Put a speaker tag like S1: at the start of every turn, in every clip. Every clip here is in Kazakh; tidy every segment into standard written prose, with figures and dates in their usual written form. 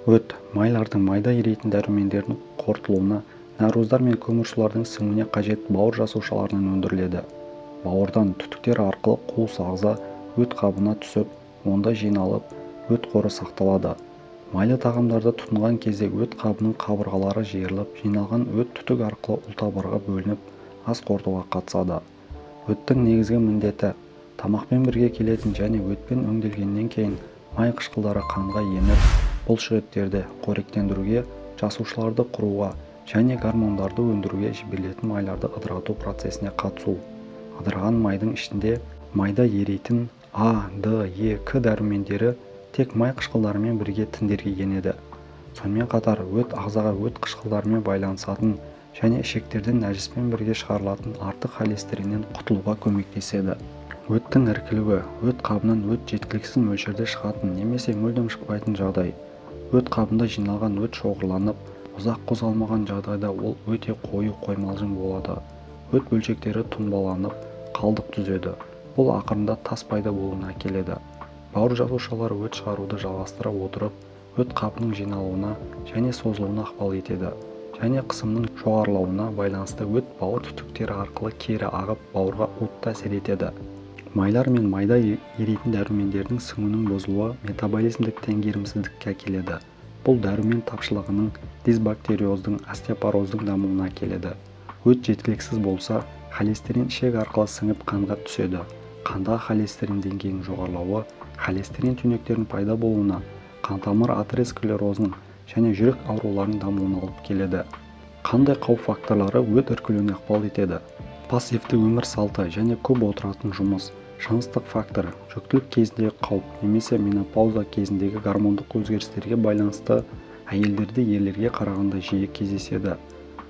S1: Өт майлардың майда еритін дәрумендердің қорытылуына, нәруыздар мен көмірсулардың сіңуіне қажет бауыр жасушаларынан өндіріледі. Бауырдан түтіктер арқылы қуыс ағза өт қабына түсіп, онда жиналып, өт қоры сақталады. Майлы тағамдарды тұтынған кезде өт қабының қабырғалары жиырылып, жиналған өт түтік арқылы ұлтабарға бөлініп, ас қорытуға қатысады. Өттің негізгі міндеті тамақпен бірге келетін және өтпен өңделгеннен кейін май қышқылдары қанға еніп, бұлшықеттерді қоректендіруге, жасушаларды құруға және гормондарды өндіруге жіберілетін майларды ыдырату процесіне қатысу. Ыдыраған майдың ішінде майда еритін А, Д, Е, К дәрумендері тек май қышқылдарымен бірге тіндерге енеді. Сонымен қатар өт ағзаға өт қышқылдарымен байланысатын және ішектерден нәжіспен бірге шығарылатын артық холестериннен құтылуға көмектеседі. Өттің іркілуі өт қабынан өт жеткіліксіз мөлшерде шығатын немесе мүлдем шықпайтын жағдай. Өт қабында жиналған өт шоғырланып, ұзақ қозғалмаған жағдайда ол өте қою қоймалжың болады. Өт бөлшектері тұнбаланып, қалдық түзеді. Бұл ақырында тас пайда болуына әкеледі. Бауыр жасушалары өт шығаруды жалғастыра отырып, өт қабының жиналуына және созылуына ықпал етеді. Және қысымның жоғарылауына байланысты өт бауыр түтіктері арқылы кері ағып, бауырға уытты әсер етеді. Майлар мен майда еритін дәрумендердің сіңуінің бұзылуы метаболизмдік теңгерімсіздікке әкеледі. Бұл дәрумен тапшылығының, дисбактериоздың, остеопороздың дамуына әкеледі. Өт жеткіліксіз болса, холестерин ішек арқылы сіңіп қанға түседі. Қандағы холестерин деңгейінің жоғарылауы холестерин түйнектерінің пайда болуына, қантамыр атеросклерозының және жүрек ауруларының дамуына алып келеді. Қандай қауіп факторлары өт іркілуіне ықпал етеді? Пассивті өмір салты және көп отыратын жұмыс, жыныстық фактор, жүктілік кезіндегі қауіп немесе менопауза кезіндегі гормондық өзгерістерге байланысты әйелдерде ерлерге қарағанда жиі кездеседі.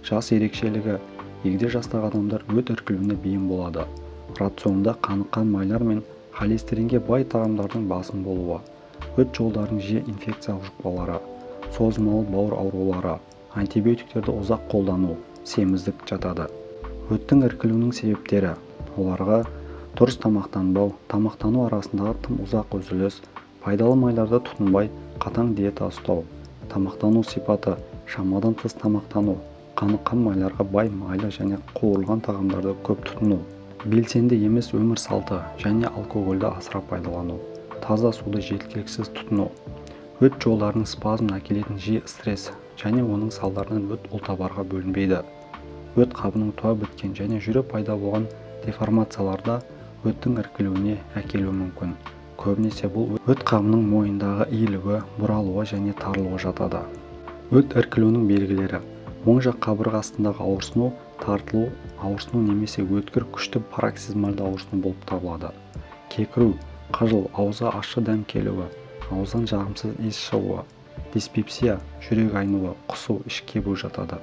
S1: Жас ерекшелігі: егде жастағы адамдар өт іркілуіне бейім болады. Рационда қаныққан майлар мен холестеринге бай тағамдардың басым болуы, өт жолдарының жиі инфекциялық жұқпалары, созылмалы бауыр аурулары, антибиотиктерді ұзақ қолдану, семіздік жатады. Өттің іркілуінің себептері: оларға дұрыс тамақтанбау, тамақтану арасындағы тым ұзақ үзіліс, пайдалы майларды тұтынбай, қатаң диета ұстау. Тамақтану сипаты: шамадан тыс тамақтану, қаныққан майларға бай майлы және қуырылған тағамдарды көп тұтыну, белсенді емес өмір салты және алкогольді асыра пайдалану, таза суды жеткіліксіз тұтыну. Өт жолдарының спазмына әкелетін жиі стресс және оның салдарынан өт ұлтабарға бөлінбейді. Өт қабының туа біткен және жүре пайда болған деформацияларда өттің іркілуіне әкелуі мүмкін. Көбінесе бұл өт қабының мойындағы иілуі, бұралуы және тарылуы жатады. Өт іркілуінің белгілері: оң жақ қабырға астындағы ауырсыну, тартылу, ауырсыну немесе өткір күшті пароксизмальды ауырсыну болып табылады. Кекіру, қыжыл, ауызға ащы дәм келуі, ауыздан жағымсыз иіс шығуы, диспепсия, жүрек айнуы, құсу, іш кебу жатады.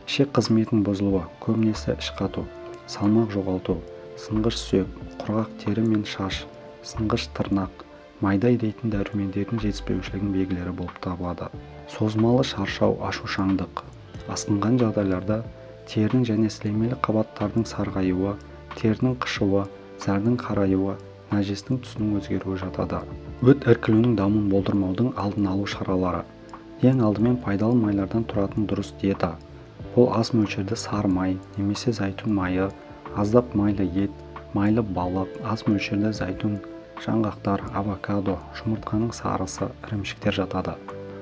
S1: Ішек қызметінің бұзылуы, көбінесе іш қату, салмақ жоғалту, сынғыш сүйек, құрғақ тері мен шаш, сынғыш тырнақ, майда еритін дәрумендердің жетіспеушілігінің белгілері болып табылады. Созылмалы шаршау, ашушаңдық. Асқынған жағдайларда терінің және сілемейлі қабаттардың сарғаюы, терінің қышуы, зәрдің қараюы, нәжістің түсінің өзгеруі жатады. Өт іркілуінің дамуын болдырмаудың алдын алу шаралары: ең алдымен пайдалы майлардан тұратын дұрыс диета. Бұл аз мөлшерде сары май немесе зәйтүн майы, аздап майлы ет, майлы балық, аз мөлшерде зәйтүн, жаңғақтар, авокадо, жұмыртқаның сарысы, ірімшіктер жатады.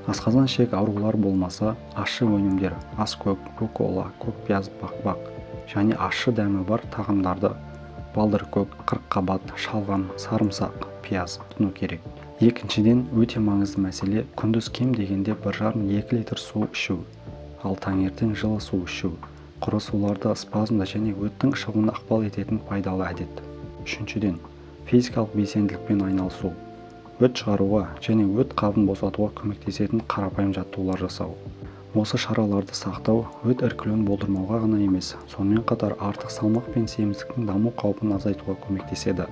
S1: Асқазан ішек аурулары болмаса, ащы өнімдер, аскөк, рукола, көкпияз, бақбақ және ащы дәмі бар тағамдарды, балдыркөк, қырыққабат, шалғам, сарымсақ, пияз тұтыну керек. Екіншіден, өте маңызды мәселе: күндіз кем дегенде 1,5-2 литр су ішу, ал таңертең жылы су ішу. Құрысуларды спазмда және өттің шығуына ықпал ететін пайдалы әдет. Үшіншіден, физикалық белсенділікпен айналысу. Өт шығаруға және өт қабын босатуға көмектесетін қарапайым жаттығулар жасау. Осы шараларды сақтау өт іркілуін болдырмауға ғана емес, сонымен қатар артық салмақ пен семіздіктің даму қаупін азайтуға көмектеседі.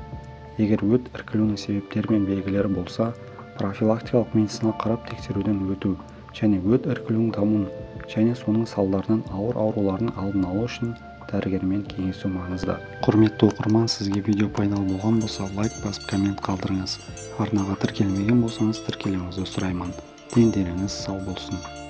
S1: Егер өт іркілуінің себептері мен белгілері болса, профилактикалық медициналық қарап тексеруден өту және өт іркілуінің дамуын және соның салдарынан ауыр аурулардың алдын алу үшін дәрігермен кеңесу маңызды. Құрметті оқырман, сізге видео пайдалы болған болса, лайк басып коммент қалдырыңыз. Арнаға тіркелмеген болсаңыз тіркелуіңізді сұраймын. дендеріңіз сау болсын.